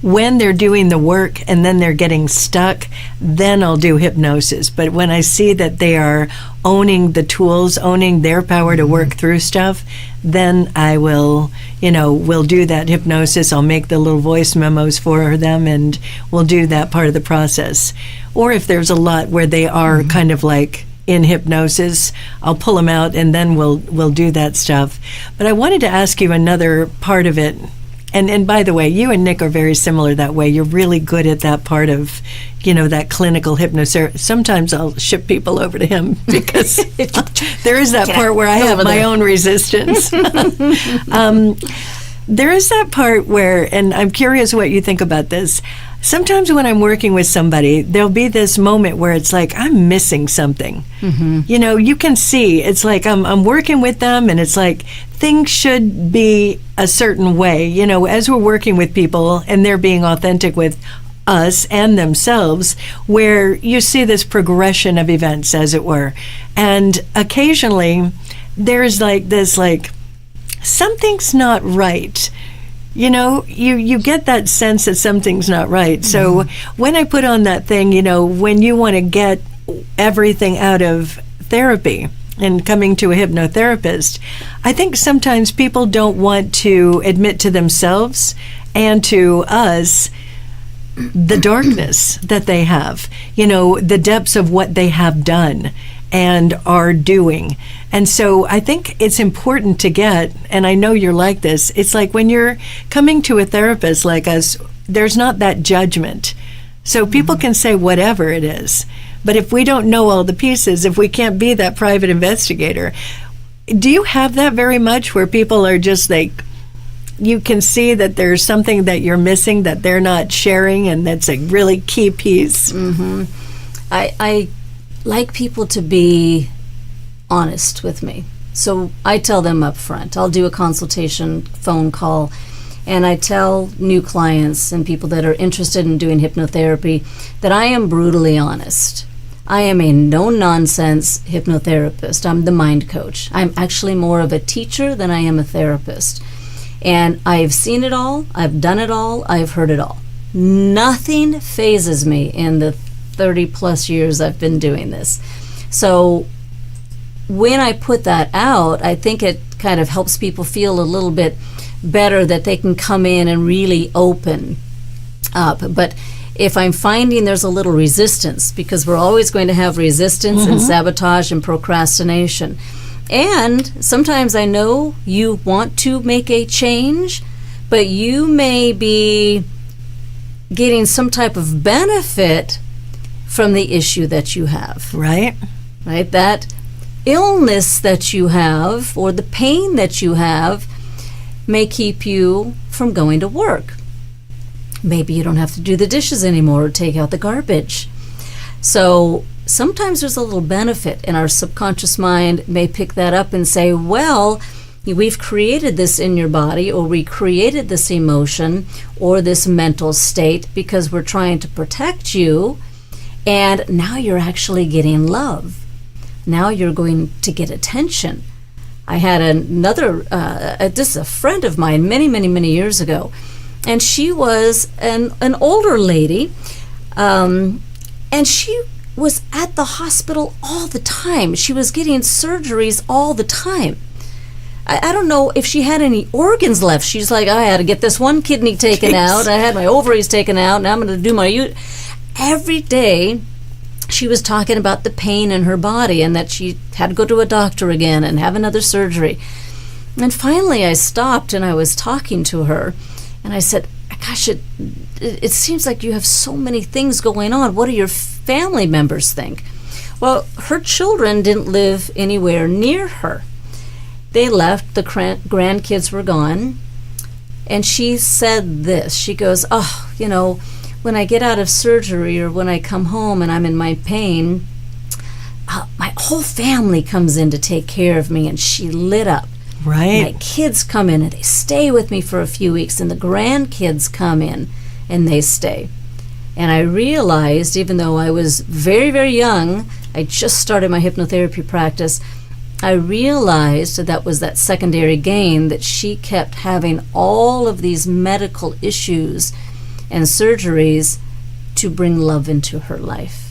When they're doing the work and then they're getting stuck, then I'll do hypnosis. But when I see that they are owning the tools, owning their power to work through stuff, then I will, we'll do that hypnosis. I'll make the little voice memos for them, and we'll do that part of the process. Or if there's a lot where they are kind of like in hypnosis, I'll pull them out, and then we'll do that stuff. But I wanted to ask you another part of it. And by the way, you and Nick are very similar that way. You're really good at that part of, that clinical hypnosis. Sometimes I'll ship people over to him because there is that part where I have my own resistance. There is that part where, and I'm curious what you think about this. Sometimes when I'm working with somebody, there'll be this moment where it's like, I'm missing something. You can see, it's like I'm working with them, and it's like things should be a certain way. As we're working with people and they're being authentic with us and themselves, where you see this progression of events, as it were. And occasionally there's like this, like, something's not right. you get that sense that something's not right. So when I put on that thing, when you want to get everything out of therapy and coming to a hypnotherapist, I think sometimes people don't want to admit to themselves and to us the darkness that they have, the depths of what they have done and are doing. And so I think it's important to get, and I know you're like this, it's like when you're coming to a therapist like us, there's not that judgment. So people can say whatever it is. But if we don't know all the pieces, if we can't be that private investigator, do you have that very much where people are just like, you can see that there's something that you're missing that they're not sharing, and that's a really key piece? I like people to be honest with me. So I tell them up front. I'll do a consultation phone call, and I tell new clients and people that are interested in doing hypnotherapy that I am brutally honest. I am a no-nonsense hypnotherapist. I'm the mind coach. I'm actually more of a teacher than I am a therapist. And I've seen it all, I've done it all, I've heard it all. Nothing phases me in the 30 plus years I've been doing this. So when I put that out, I think it kind of helps people feel a little bit better that they can come in and really open up. But if I'm finding there's a little resistance, because we're always going to have resistance and sabotage and procrastination. And sometimes I know you want to make a change, but you may be getting some type of benefit from the issue that you have. Right. That illness that you have or the pain that you have may keep you from going to work. Maybe you don't have to do the dishes anymore or take out the garbage. So sometimes there's a little benefit, and our subconscious mind may pick that up and say, well, we've created this in your body, or we created this emotion or this mental state because we're trying to protect you, and now you're actually getting love. Now you're going to get attention. I had another, this is a friend of mine many years ago, and she was an older lady, and she was at the hospital all the time. She was getting surgeries all the time. I don't know if she had any organs left. She's like, I had to get this one kidney taken out. I had my ovaries taken out. Now I'm going to do my... Every day, she was talking about the pain in her body and that she had to go to a doctor again and have another surgery. And finally, I stopped and I was talking to her. And I said, gosh, it seems like you have so many things going on. What do your family members think? Well, her children didn't live anywhere near her. They left, the grandkids were gone. And she said this, she goes, when I get out of surgery or when I come home and I'm in my pain, my whole family comes in to take care of me. And she lit up. Right. My kids come in and they stay with me for a few weeks, and the grandkids come in and they stay. And I realized, even though I was very young, I just started my hypnotherapy practice, I realized that was that secondary gain, that she kept having all of these medical issues and surgeries to bring love into her life.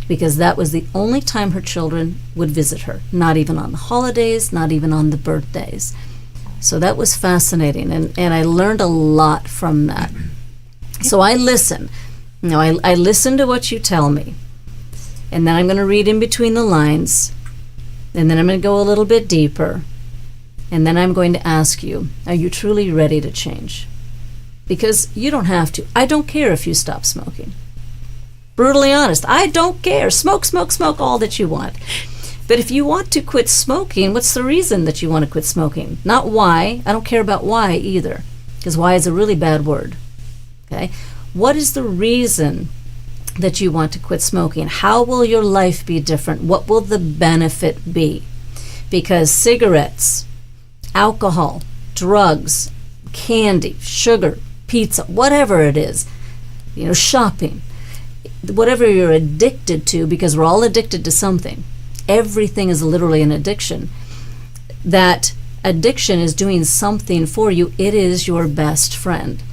Because that was the only time her children would visit her. Not even on the holidays, not even on the birthdays. So that was fascinating, and I learned a lot from that. So I listen. I listen to what you tell me. And then I'm going to read in between the lines. And then I'm going to go a little bit deeper. And then I'm going to ask you, are you truly ready to change? Because you don't have to. I don't care if you stop smoking. Brutally honest, I don't care. Smoke all that you want. But if you want to quit smoking, what's the reason that you want to quit smoking? Not why. I don't care about why either, because why is a really bad word. Okay? What is the reason that you want to quit smoking? How will your life be different? What will the benefit be? Because cigarettes, alcohol, drugs, candy, sugar, pizza, whatever it is, shopping, whatever you're addicted to, because we're all addicted to something. Everything is literally an addiction. That addiction is doing something for you. It is your best friend.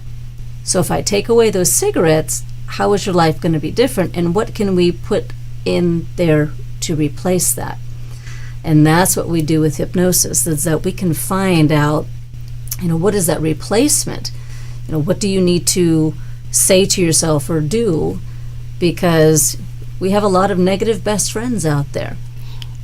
So if I take away those cigarettes, how is your life going to be different? And what can we put in there to replace that? And that's what we do with hypnosis, is that we can find out, what is that replacement? What do you need to say to yourself or do? Because we have a lot of negative best friends out there.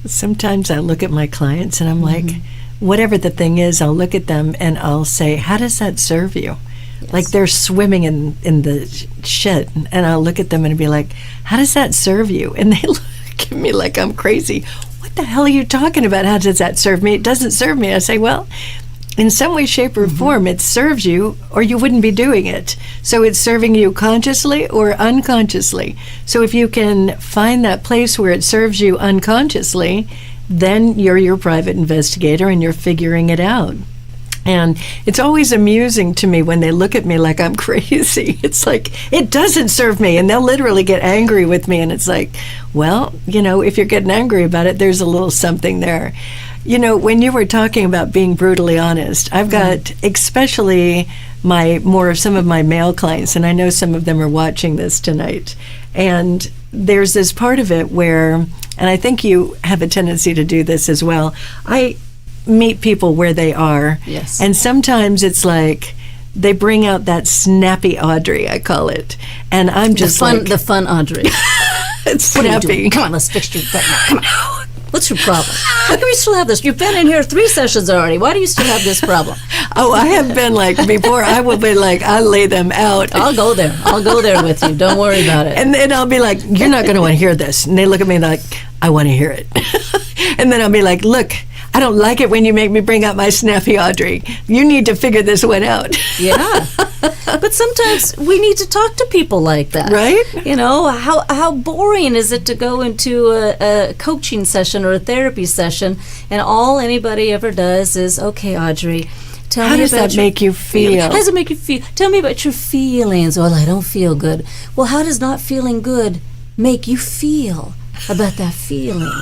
Sometimes I look at my clients and I'm like, whatever the thing is, I'll look at them and I'll say, how does that serve you? Yes. Like they're swimming in the shit, and I'll look at them and be like, how does that serve you? And they look at me like I'm crazy. What the hell are you talking about? How does that serve me? It doesn't serve me. I say, well, in some way, shape, or form, it serves you, or you wouldn't be doing it. So it's serving you consciously or unconsciously. So if you can find that place where it serves you unconsciously, then you're your private investigator and you're figuring it out. And it's always amusing to me when they look at me like I'm crazy. It's like, it doesn't serve me. And they'll literally get angry with me. And it's like, well, if you're getting angry about it, there's a little something there. When you were talking about being brutally honest, I've got especially some of my male clients, and I know some of them are watching this tonight. And there's this part of it where, and I think you have a tendency to do this as well, I meet people where they are. Yes. And sometimes it's like they bring out that snappy Audrey, I call it. And I'm just the fun Audrey. It's snappy. Come on, let's fix your gut now. Come on. What's your problem? How can we still have this? You've been in here 3 sessions already. Why do you still have this problem? Oh, I have been before I will be I lay them out. I'll go there with you. Don't worry about it. And then I'll be like, you're not going to want to hear this. And they look at me like, I want to hear it. And then I'll be like, look, I don't like it when you make me bring out my snappy Audrey. You need to figure this one out. Yeah. But sometimes we need to talk to people like that. Right? How boring is it to go into a coaching session or a therapy session and all anybody ever does is, okay, Audrey, tell me about how does that make you feel? How does it make you feel? Tell me about your feelings. Well, I don't feel good. Well, how does not feeling good make you feel about that feeling?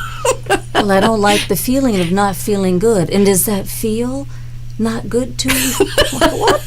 Well, I don't like the feeling of not feeling good. And does that feel not good to you? What?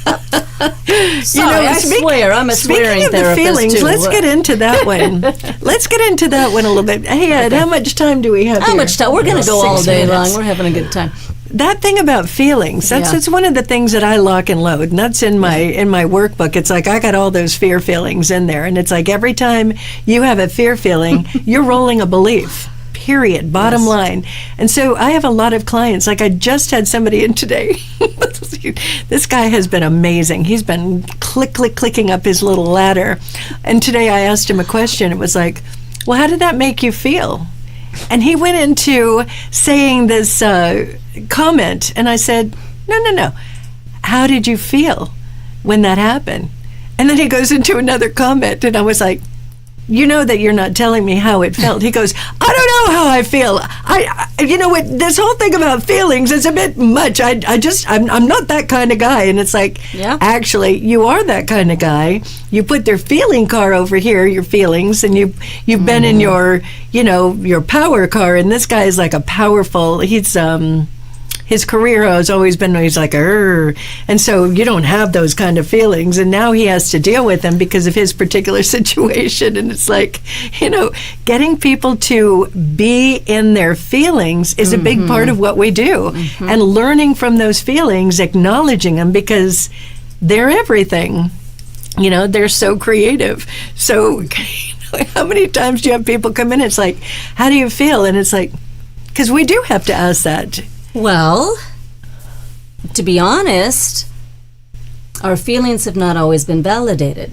Sorry, I swear, I'm a swearing therapist the feelings, too. Let's get into that one. Let's get into that one a little bit. Hey, Ed, how much time do we have How here? much time? We're going to go all day 6 minutes. long. We're having a good time. That thing about feelings, that's one of the things that I lock and load, and that's in my workbook. It's like I got all those fear feelings in there, and it's like every time you have a fear feeling, you're rolling a belief. Period. Bottom line. And so I have a lot of clients. Like I just had somebody in today. This guy has been amazing. He's been clicking up his little ladder. And today I asked him a question. It was like, well, how did that make you feel? And he went into saying this comment. And I said, no. How did you feel when that happened? And then he goes into another comment. And I was like, you know that you're not telling me how it felt. He goes, I don't know how I feel. You know what, this whole thing about feelings is a bit much. I'm not that kind of guy. And it's like, actually, you are that kind of guy. You put their feeling car over here, your feelings, and you've been in your power car. And this guy is like a powerful, his career has always been, he's like, Arr. And so you don't have those kind of feelings. And now he has to deal with them because of his particular situation. And it's like, getting people to be in their feelings is a big part of what we do. And learning from those feelings, acknowledging them because they're everything. They're so creative. So how many times do you have people come in? It's like, how do you feel? And it's like, because we do have to ask that. Well, to be honest, our feelings have not always been validated.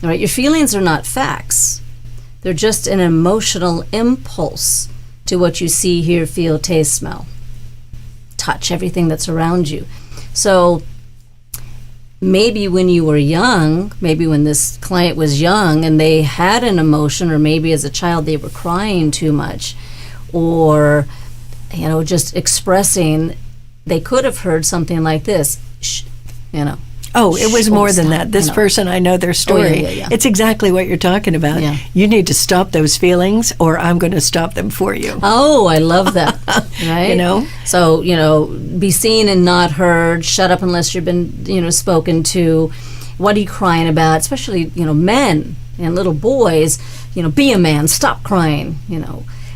All right, your feelings are not facts. They're just an emotional impulse to what you see, hear, feel, taste, smell, touch, everything that's around you. So maybe when you were young, maybe when this client was young and they had an emotion, or maybe as a child they were crying too much, or just expressing, they could have heard something like this, shh, Oh, it was more than that. This person, I know their story. yeah. It's exactly what you're talking about. Yeah. You need to stop those feelings, or I'm going to stop them for you. Oh, I love that. Right? You know? So, be seen and not heard. Shut up unless you've been, spoken to. What are you crying about? Especially, men and little boys, be a man, stop crying,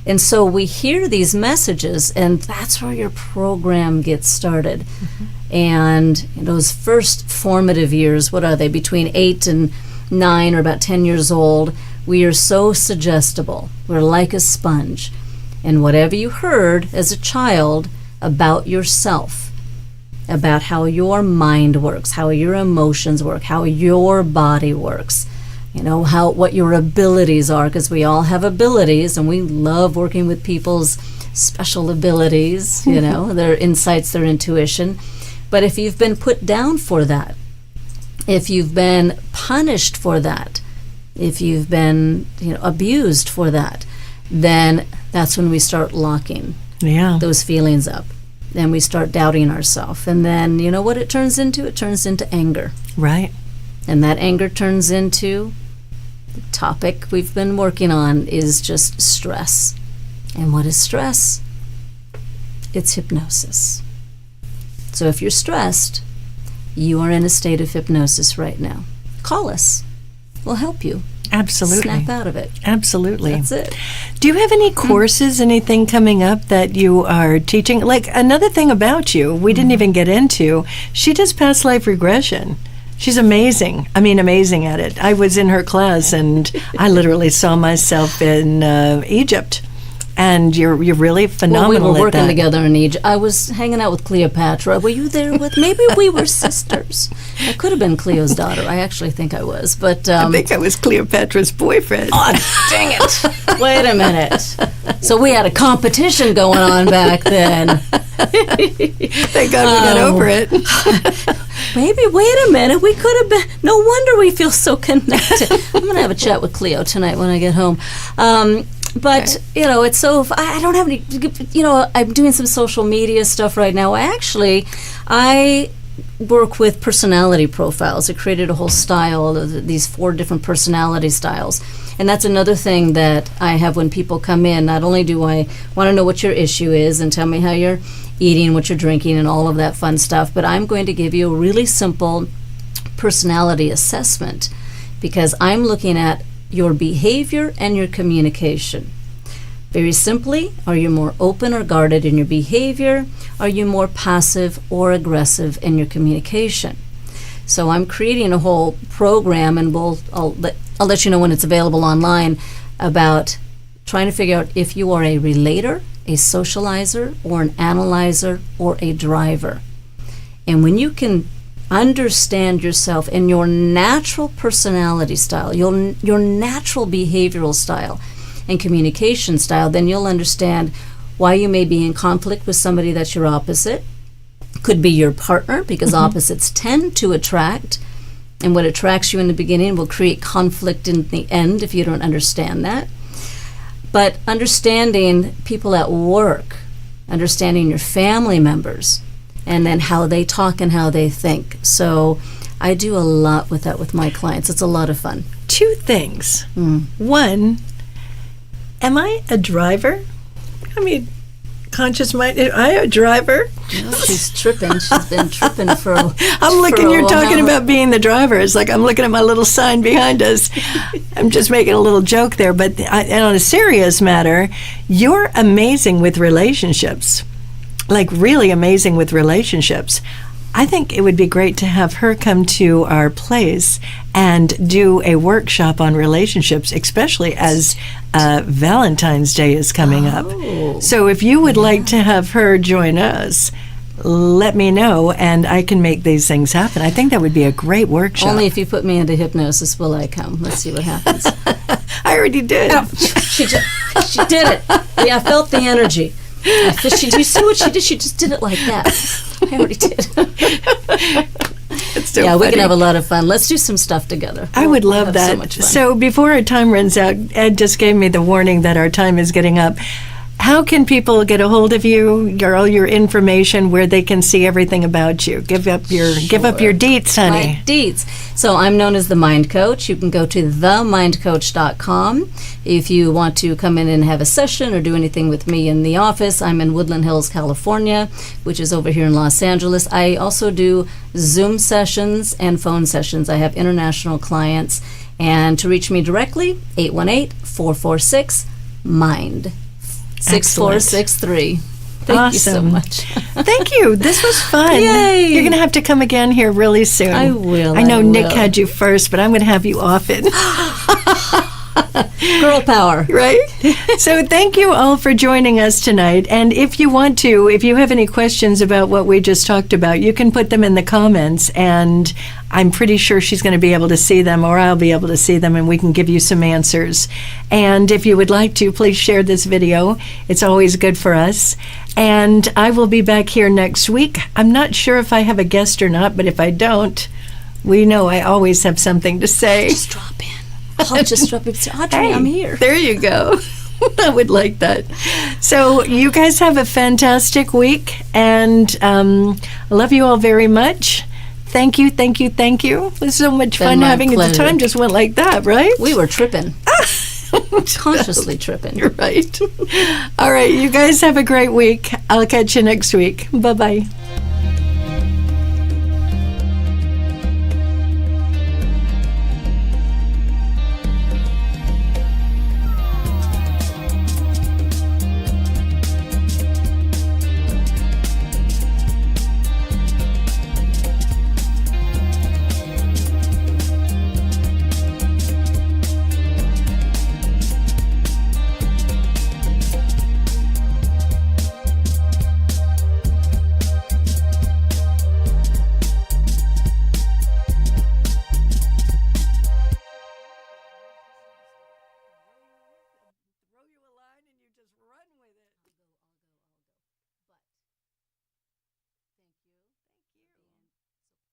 And so we hear these messages, and that's where your program gets started. Mm-hmm. And those first formative years, what are they, between 8 and 9 or about 10 years old, we are so suggestible. We're like a sponge. And whatever you heard as a child about yourself, about how your mind works, how your emotions work, how your body works, what your abilities are, because we all have abilities, and we love working with people's special abilities, their insights, their intuition. But if you've been put down for that, if you've been punished for that, if you've been abused for that, then that's when we start locking those feelings up. Then we start doubting ourselves. And then you know what it turns into? It turns into anger. Right. And that anger turns into the topic we've been working on is just stress. And what is stress? It's hypnosis. So if you're stressed, you are in a state of hypnosis right now. Call us. We'll help you. Absolutely. Snap out of it. Absolutely. That's it. Do you have any courses, anything coming up that you are teaching? Like, another thing about you, we didn't even get into, she does past life regression. She's amazing. I mean, amazing at it. I was in her class, and I literally saw myself in Egypt. And you're really phenomenal at that. Well, we were working together in Egypt. I was hanging out with Cleopatra. Were you there with? Maybe we were sisters. I could have been Cleo's daughter. I actually think I was. But I think I was Cleopatra's boyfriend. Oh, dang it. Wait a minute. So we had a competition going on back then. Thank God we got over it. Maybe, wait a minute, we could have been, no wonder we feel so connected. I'm going to have a chat with Cleo tonight when I get home. But, it's so, I don't have any, I'm doing some social media stuff right now. I work with personality profiles. I created a whole style of these 4 different personality styles. And that's another thing that I have when people come in. Not only do I want to know what your issue is and tell me how you're eating, what you're drinking, and all of that fun stuff, but I'm going to give you a really simple personality assessment, because I'm looking at your behavior and your communication. Very simply, are you more open or guarded in your behavior? Are you more passive or aggressive in your communication? So I'm creating a whole program, and I'll let you know when it's available online, about trying to figure out if you are a relator, a socializer, or an analyzer, or a driver. And when you can understand yourself and your natural personality style, your natural behavioral style and communication style, then you'll understand why you may be in conflict with somebody that's your opposite. Could be your partner, because opposites tend to attract, and what attracts you in the beginning will create conflict in the end if you don't understand that. But understanding people at work, understanding your family members, and then how they talk and how they think. So I do a lot with that with my clients. It's a lot of fun. 2 things. One, am I a driver? I mean, conscious mind. Am I a driver? No, she's tripping. She's been tripping for a I'm looking, you're talking about being the driver. It's like I'm looking at my little sign behind us. I'm just making a little joke there. But and on a serious matter, you're amazing with relationships. Like, really amazing with relationships. I think it would be great to have her come to our place and do a workshop on relationships, especially as Valentine's Day is coming up. So if you would like to have her join us, let me know, and I can make these things happen. I think that would be a great workshop. Only if you put me into hypnosis will I come. Let's see what happens. I already did. Oh, she did it. Yeah, I felt the energy. Do you see what she did? She just did it like that. I already did. It's so funny. We can have a lot of fun. Let's do some stuff together. I would love that. So much fun. So before our time runs out, Ed just gave me the warning that our time is getting up. how can people get a hold of you, all your information, where they can see everything about you? Give up your deets, honey. My deets. So I'm known as the Mind Coach. You can go to themindcoach.com. If you want to come in and have a session or do anything with me in the office, I'm in Woodland Hills, California, which is over here in Los Angeles. I also do Zoom sessions and phone sessions. I have international clients. And to reach me directly, 818-446-MIND. 6463. Thank you so much. Thank you. This was fun. Yay. You're going to have to come again here really soon. I will. I know Nick had you first, but I'm going to have you often. Girl power. Right? So thank you all for joining us tonight. And if you want to, if you have any questions about what we just talked about, you can put them in the comments, and I'm pretty sure she's going to be able to see them, or I'll be able to see them, and we can give you some answers. And if you would like to, please share this video. It's always good for us. And I will be back here next week. I'm not sure if I have a guest or not, but if I don't, we know I always have something to say. Just drop in. I'll just drop in and say, Audrey, Hey, I'm here. There you go. I would like that. So you guys have a fantastic week, and I love you all very much. Thank you, thank you, thank you. It was so much fun having it. The time just went like that, right? We were tripping. Consciously tripping. You're right. All right, you guys have a great week. I'll catch you next week. Bye-bye.